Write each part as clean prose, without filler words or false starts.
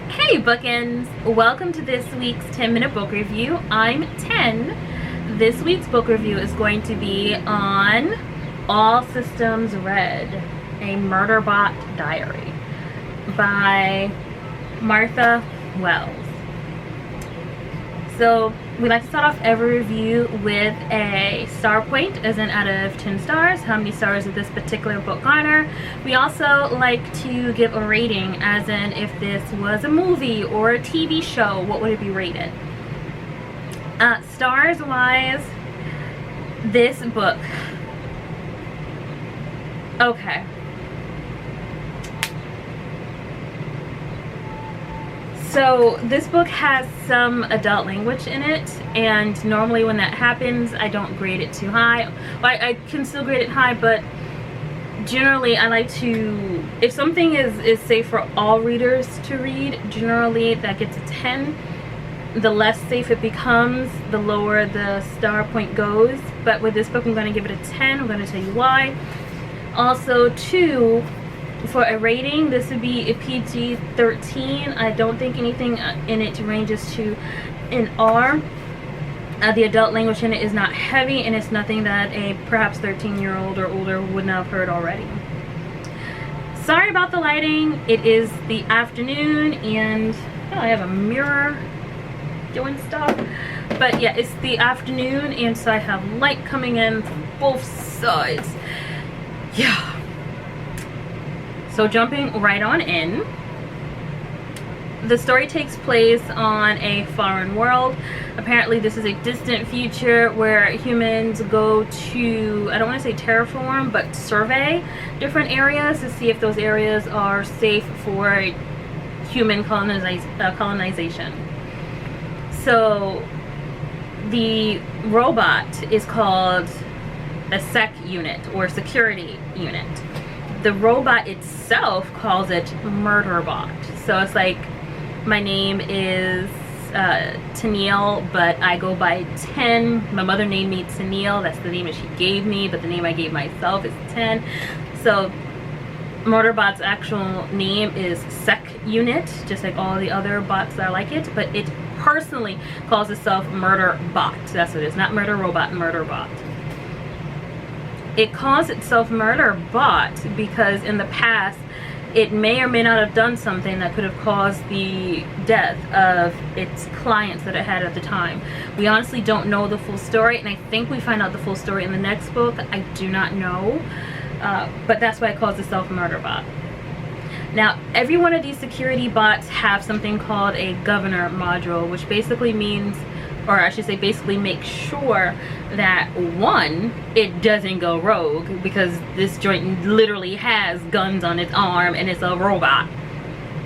Hey Bookends! Welcome to this week's 10-minute book review. I'm 10. This week's book review is going to be on All Systems Red, a Murderbot Diary by Martha Wells. So we like to start off every review with a star point, as in out of 10 stars. How many stars did this particular book garner? We also like to give a rating, as in if this was a movie or a TV show, what would it be rated? Stars wise, this book, okay. So this book has some adult language in it, and normally when that happens I don't grade it too high. I can still grade it high, but generally I like to, if something is safe for all readers to read, generally that gets a 10. The less safe it becomes, the lower the star point goes. But with this book I'm going to give it a 10. I'm going to tell you why. Also, too, for a rating, this would be a PG-13. I don't think anything in it ranges to an R. The adult language in it is not heavy, and it's nothing that a perhaps 13-year-old or older would not have heard already. Sorry about the lighting. It is the afternoon, and oh, I have a mirror doing stuff. But yeah, it's the afternoon, and so I have light coming in from both sides. Yeah. So jumping right on in, the story takes place on a foreign world. Apparently this is a distant future where humans go to, I don't want to say terraform, but survey different areas to see if those areas are safe for human colonization. So the robot is called a sec unit or security unit. The robot itself calls it Murderbot. So it's like, my name is Tennille, but I go by 10. My mother named me Tennille. That's the name that she gave me, but the name I gave myself is 10. So Murderbot's actual name is Sec Unit, just like all the other bots that are like it, but it personally calls itself Murderbot. That's what it is, not Murder Robot, Murderbot. It calls itself Murderbot because in the past it may or may not have done something that could have caused the death of its clients that it had at the time. We honestly don't know the full story, and I think we find out the full story in the next book. I do not know, but that's why it calls itself Murderbot. Now, every one of these security bots have something called a governor module, which basically means, or I should say basically make sure that, one, it doesn't go rogue, because this joint literally has guns on its arm and it's a robot,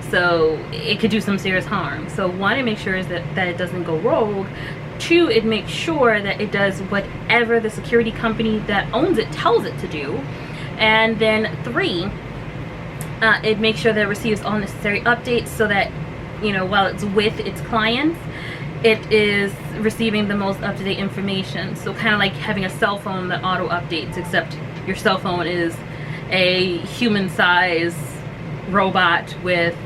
so it could do some serious harm. So one, it makes sure that it doesn't go rogue. Two, it makes sure that it does whatever the security company that owns it tells it to do. And then three, it makes sure that it receives all necessary updates so that, you know, while it's with its clients, it is receiving the most up-to-date information. So kind of like having a cell phone that auto-updates, except your cell phone is a human-sized robot with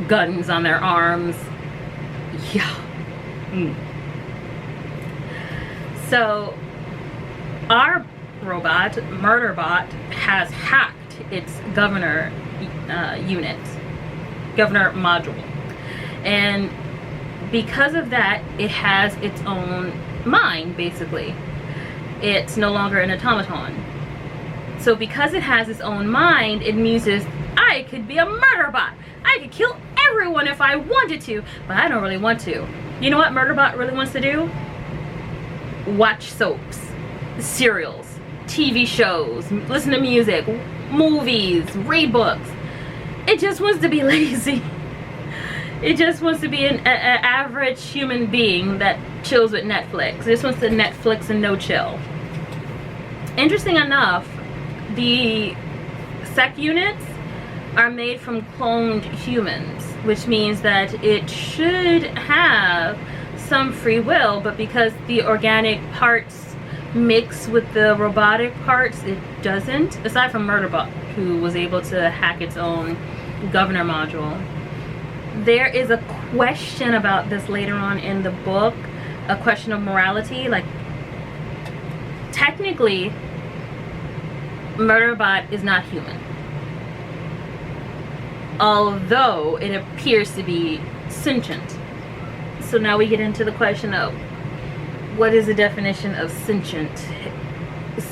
guns on their arms. Yeah. So our robot, Murderbot, has hacked its governor unit, governor module. And because of that, it has its own mind, basically. It's no longer an automaton. So because it has its own mind, it means I could be a Murderbot. I could kill everyone if I wanted to, but I don't really want to. You know what Murderbot really wants to do? Watch soaps, serials, TV shows, listen to music, movies, read books. It just wants to be lazy. It just wants to be an average human being that chills with Netflix. It just wants to Netflix and no chill. Interesting enough, the sec units are made from cloned humans, which means that it should have some free will, but because the organic parts mix with the robotic parts, it doesn't. Aside from Murderbot, who was able to hack its own governor module. there is a question about this later on in the book, a question of morality. Like, technically, Murderbot is not human, although it appears to be sentient. So now we get into the question of what is the definition of sentient.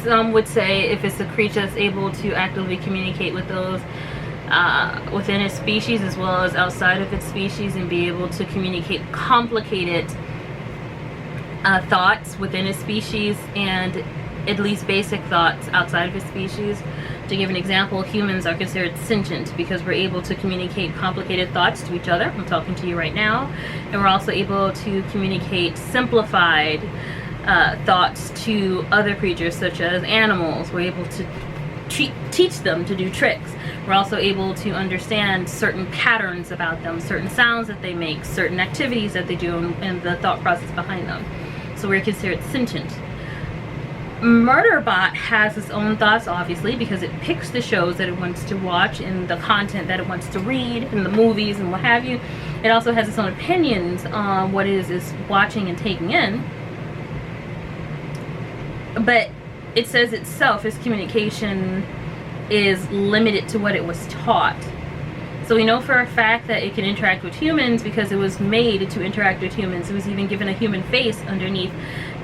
Some would say if it's a creature that's able to actively communicate with those within its species as well as outside of its species, and be able to communicate complicated thoughts within its species and at least basic thoughts outside of its species. To give an example, humans are considered sentient because we're able to communicate complicated thoughts to each other. I'm talking to you right now. And we're also able to communicate simplified thoughts to other creatures such as animals. We're able to teach them to do tricks. We're also able to understand certain patterns about them, certain sounds that they make, certain activities that they do, and the thought process behind them. So we're considered sentient. Murderbot has its own thoughts, obviously, because it picks the shows that it wants to watch and the content that it wants to read and the movies and what have you. It also has its own opinions on what it is watching and taking in. But it says itself, its communication is limited to what it was taught. So we know for a fact that it can interact with humans because it was made to interact with humans. It was even given a human face underneath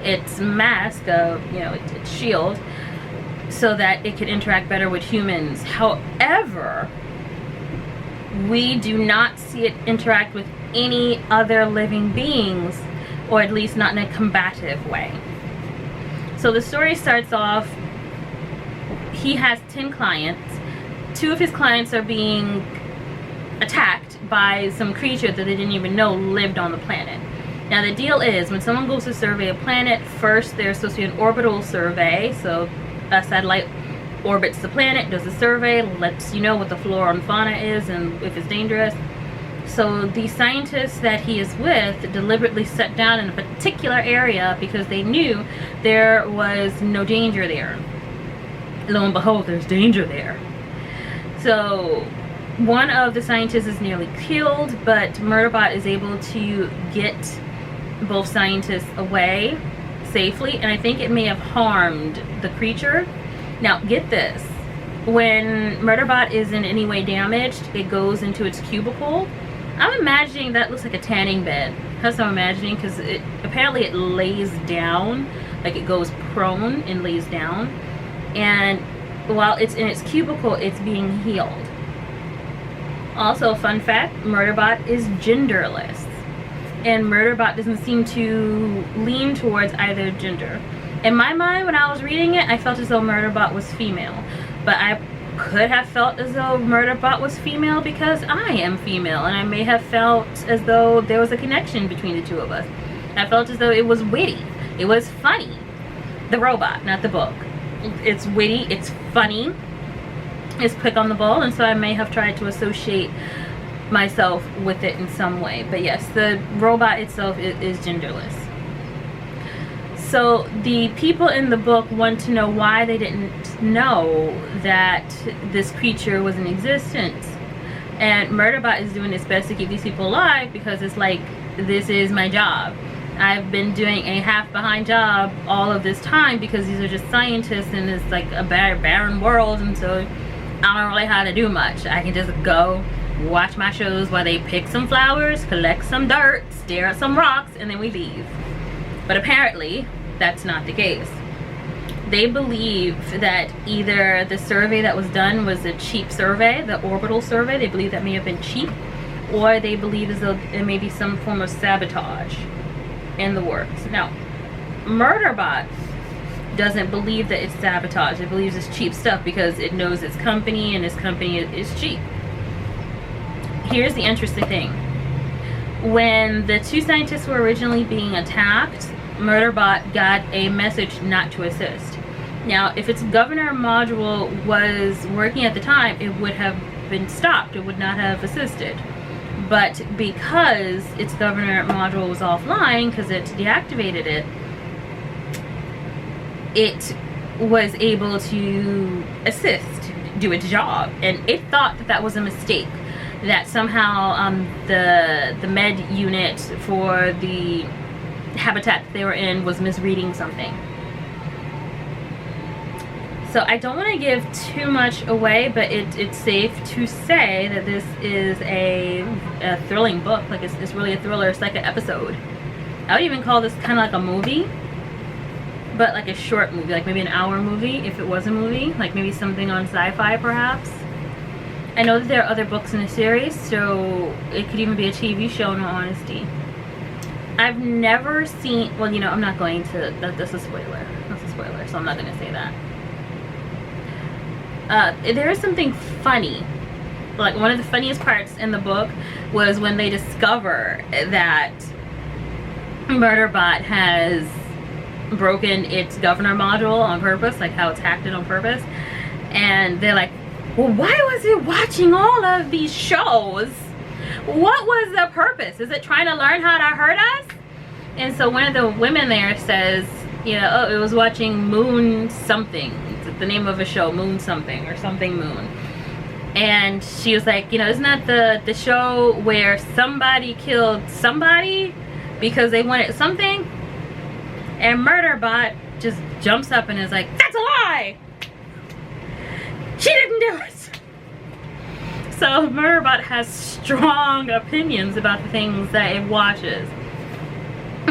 its mask of, its shield, so that it could interact better with humans. However, we do not see it interact with any other living beings, or at least not in a combative way. So the story starts off, he has 10 clients. 2 of his clients are being attacked by some creature that they didn't even know lived on the planet. Now the deal is, when someone goes to survey a planet, first there's supposed to be an orbital survey. So a satellite orbits the planet, does a survey, lets you know what the flora and fauna is and if it's dangerous. So the scientists that he is with deliberately set down in a particular area because they knew there was no danger there. Lo and behold, there's danger there. So one of the scientists is nearly killed, but Murderbot is able to get both scientists away safely, and I think it may have harmed the creature. Now get this, when Murderbot is in any way damaged, it goes into its cubicle. I'm imagining that looks like a tanning bed. That's what I'm imagining, because apparently it lays down, like it goes prone and lays down, and while it's in its cubicle, it's being healed. Also, fun fact, Murderbot is genderless, and Murderbot doesn't seem to lean towards either gender. In my mind, when I was reading it, I felt as though Murderbot was female, but I could have felt as though Murderbot was female because I am female, and I may have felt as though there was a connection between the two of us. I felt as though it was witty, it was funny. The robot, not the book. It's witty, it's funny, it's quick on the ball, and so I may have tried to associate myself with it in some way. But yes, the robot itself is genderless. So the people in the book want to know why they didn't know that this creature was in existence. And Murderbot is doing its best to keep these people alive because it's like, this is my job. I've been doing a half behind job all of this time because these are just scientists and it's like a barren world, and so I don't really have to do much. I can just go watch my shows while they pick some flowers, collect some dirt, stare at some rocks, and then we leave. But apparently that's not the case. They believe that either the survey that was done was a cheap survey, the orbital survey, they believe that may have been cheap, or they believe as though it may be some form of sabotage in the works. Now, Murderbot doesn't believe that it's sabotage. It believes it's cheap stuff because it knows its company and its company is cheap. Here's the interesting thing. When the 2 scientists were originally being attacked, Murderbot got a message not to assist. Now, if its governor module was working at the time, it would have been stopped. It would not have assisted. But because its governor module was offline, because it deactivated it, it was able to assist, do its job, and it thought that that was a mistake. that somehow the med unit for the habitat they were in was misreading something. So I don't want to give too much away, but it's safe to say that this is a thrilling book. Like it's really a thriller. It's like an episode. I would even call this kind of like a movie, but like a short movie, like maybe an hour movie if it was a movie, like maybe something on Sci-Fi perhaps. I know that there are other books in the series, so it could even be a TV show, in all honesty. I've never seen, well, you know, I'm not going to, that's a spoiler. That's a spoiler, so I'm not going to say that. There is something funny. Like, one of the funniest parts in the book was when they discover that Murderbot has broken its governor module on purpose, like how it's hacked it on purpose. And they're like, well, why was it watching all of these shows? What was the purpose? Is it trying to learn how to hurt us? And so one of the women there says, you know, oh, it was watching Moon something. It's the name of a show, Moon something or something Moon. And she was like, you know, isn't that the show where somebody killed somebody because they wanted something? And Murderbot just jumps up and is like, that's a lie! She didn't do it! So Murderbot has strong opinions about the things that it watches.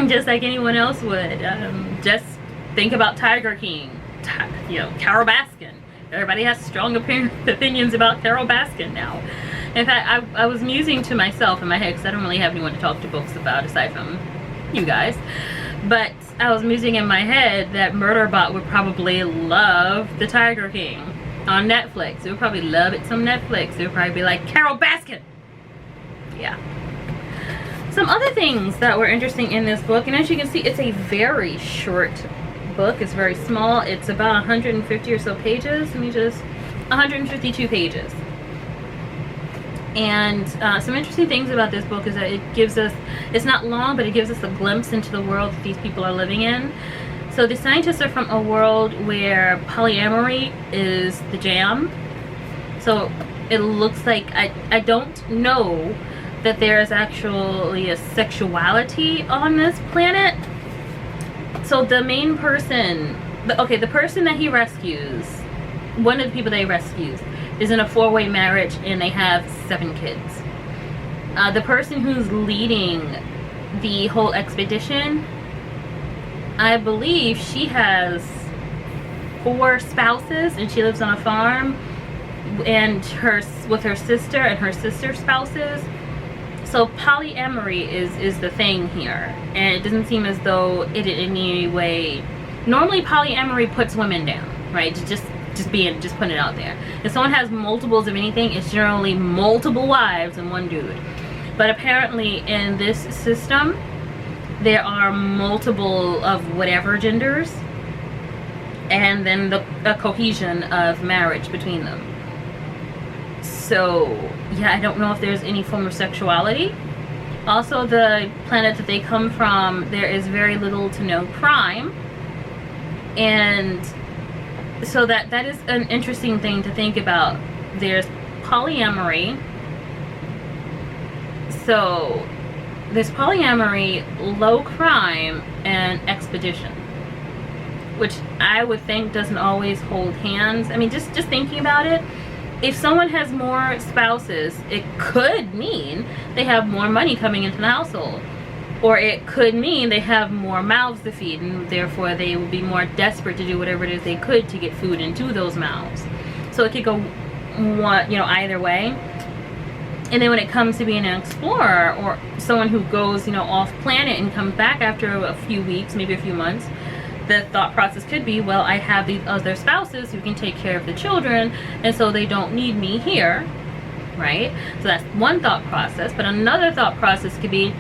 Just like anyone else would. Just think about Tiger King. You know, Carol Baskin. Everybody has strong opinions about Carol Baskin now. In fact, I was musing to myself in my head, because I don't really have anyone to talk to books about aside from you guys. But I was musing in my head that Murderbot would probably love the Tiger King on Netflix. It would probably love it some Netflix. It would probably be like, Carol Baskin! Yeah. Some other things that were interesting in this book, and as you can see, it's a very short book. It's very small. It's about 150 or so pages. 152 pages. And some interesting things about this book is that it gives us, it's not long, but it gives us a glimpse into the world that these people are living in. So the scientists are from a world where polyamory is the jam. So it looks like, I don't know that there is actually a sexuality on this planet. So the main person, the person that he rescues, one of the people that he rescues, is in a 4-way marriage and they have 7 kids. The person who's leading the whole expedition, I believe she has 4 spouses and she lives on a farm and with her sister and her sister's spouses. So polyamory is the thing here, and it doesn't seem as though it in any way, normally polyamory puts women down, right? Just putting it out there. If someone has multiples of anything, it's generally multiple wives and one dude. But apparently in this system, there are multiple of whatever genders, and then a cohesion of marriage between them. So yeah, I don't know if there's any form of sexuality. Also, the planet that they come from, there is very little to no crime, and so that is an interesting thing to think about. There's polyamory. So there's polyamory, low crime, and expedition, which I would think doesn't always hold hands. I mean, just thinking about it, if someone has more spouses, it could mean they have more money coming into the household. Or it could mean they have more mouths to feed, and therefore they will be more desperate to do whatever it is they could to get food into those mouths. So it could go either way. And then when it comes to being an explorer or someone who goes, off planet and comes back after a few weeks, maybe a few months, the thought process could be, well, I have these other spouses who can take care of the children, and so they don't need me here, right? So that's one thought process. But another thought process could be,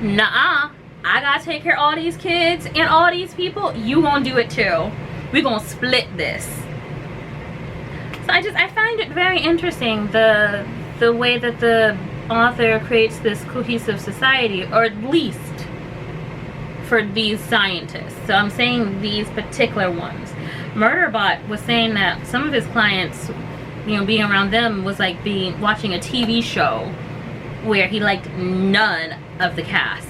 nah, I gotta take care of all these kids and all these people. You gonna do it too. We're gonna split this. So I find it very interesting, the way that the author creates this cohesive society, or at least for these scientists. So I'm saying these particular ones. Murderbot was saying that some of his clients being around them was like watching a TV show where he liked none of the cast.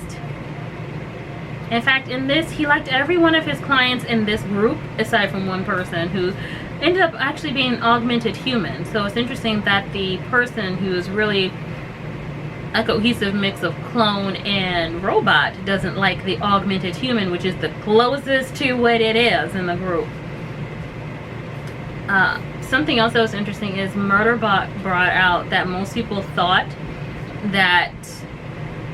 In fact, in this, he liked every one of his clients in this group, aside from one person who ended up actually being augmented human. So it's interesting that the person who is really a cohesive mix of clone and robot doesn't like the augmented human, which is the closest to what it is in the group. Something else that was interesting is Murderbot brought out that most people thought that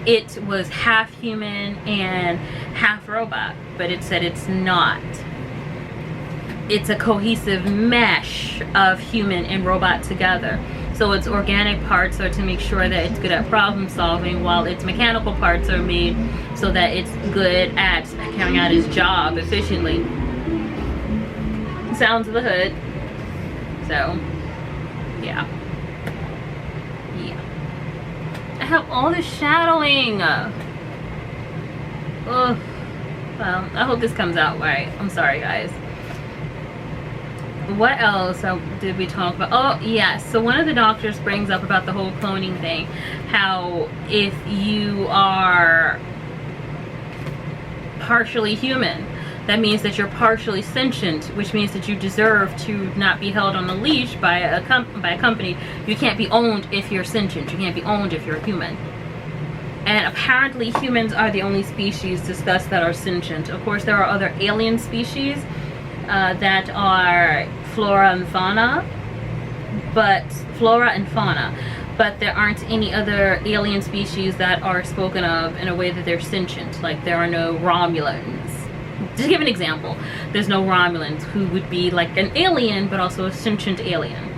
it was half human and half robot, but it said it's not. It's a cohesive mesh of human and robot together. So its organic parts are to make sure that it's good at problem solving, while its mechanical parts are made so that it's good at carrying out its job efficiently. Sounds of the hood. So, yeah. I have all this shadowing. Ugh. Well, I hope this comes out right. I'm sorry, guys. What else did we talk about? Oh, yes. So one of the doctors brings up about the whole cloning thing. How if you are partially human, that means that you're partially sentient, which means that you deserve to not be held on a leash by a company. You can't be owned if you're sentient. You can't be owned if you're human. And apparently humans are the only species discussed that are sentient. Of course, there are other alien species that are flora and fauna, but there aren't any other alien species that are spoken of in a way that they're sentient. Like, there are no Romulans. To give an example, there's no Romulans, who would be like an alien but also a sentient alien.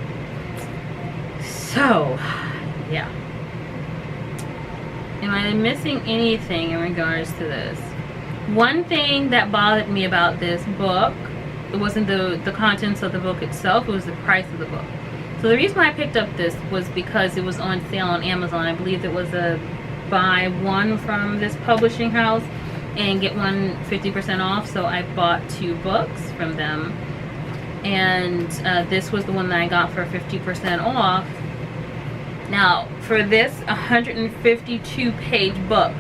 So, yeah. Am I missing anything in regards to this? One thing that bothered me about this book, it wasn't the contents of the book itself, it was the price of the book. So the reason why I picked up this was because it was on sale on Amazon. I believe it was a buy one from this publishing house and get one 50% off. So I bought 2 books from them, and this was the one that I got for 50% off. Now, for this 152 page book,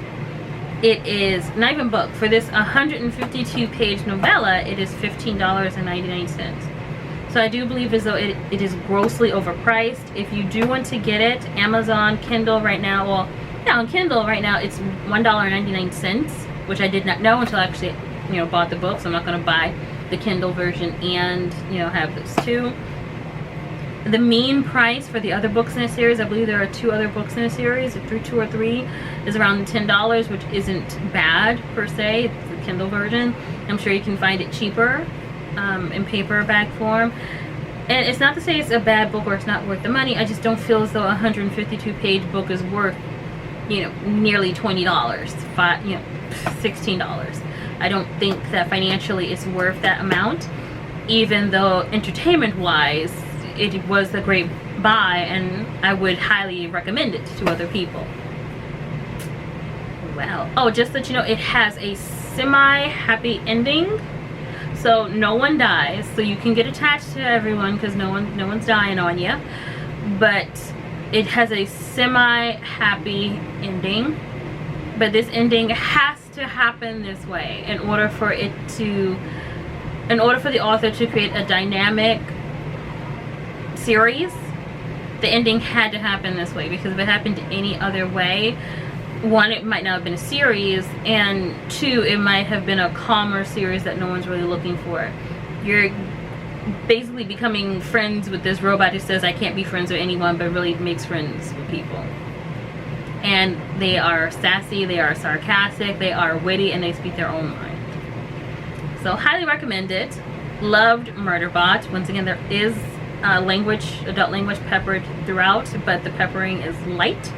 it is not even book, for this 152 page novella, it is $15.99. So I do believe as though it is grossly overpriced. If you do want to get it, Amazon, Kindle right now, well, yeah, on Kindle right now it's $1.99, which I did not know until I actually, bought the book. So I'm not going to buy the Kindle version and, have this too. The mean price for the other books in the series, I believe there are 2 other books in the series, 2 or 3, is around $10, which isn't bad per se. It's the Kindle version. I'm sure you can find it cheaper in paperback form. And it's not to say it's a bad book or it's not worth the money. I just don't feel as though a 152 page book is worth, nearly $20, $16. I don't think that financially it's worth that amount, even though entertainment wise it was a great buy, and I would highly recommend it to other people. Well, oh, just that it has a semi-happy ending, so no one dies, so you can get attached to everyone because no one's dying on you, but it has a semi-happy ending. But this ending has to happen this way in order for the author to create a dynamic series. The ending had to happen this way, because if it happened any other way, 1, it might not have been a series, and 2, it might have been a calmer series that no one's really looking for. You're basically becoming friends with this robot who says I can't be friends with anyone, but really makes friends with people. And they are sassy, they are sarcastic, they are witty, and they speak their own mind. So highly recommend it. Loved Murderbot. Once again, there is adult language peppered throughout, but the peppering is light.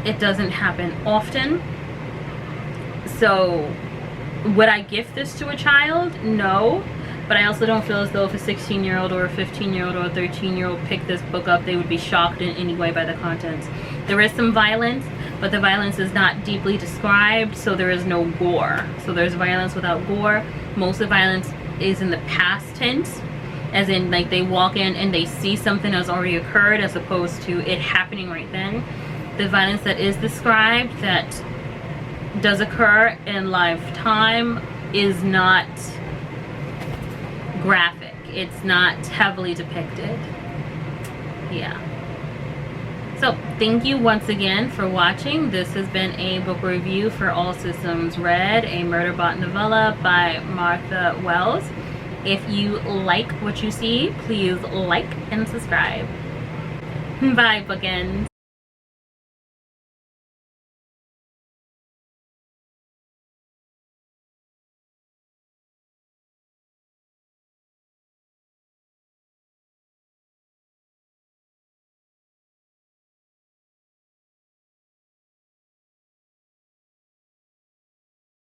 It doesn't happen often. So would I gift this to a child? No. But I also don't feel as though if a 16-year-old or a 15-year-old or a 13-year-old picked this book up, they would be shocked in any way by the contents. There is some violence, but the violence is not deeply described, so there is no gore. So there's violence without gore. Most of the violence is in the past tense. as in like they walk in and they see something that's already occurred as opposed to it happening right then. The violence that is described that does occur in lifetime is not graphic. It's not heavily depicted. Yeah. So thank you once again for watching. This has been a book review for All Systems Red, a Murderbot novella by Martha Wells. If you like what you see, please like and subscribe. Bye, Bookends.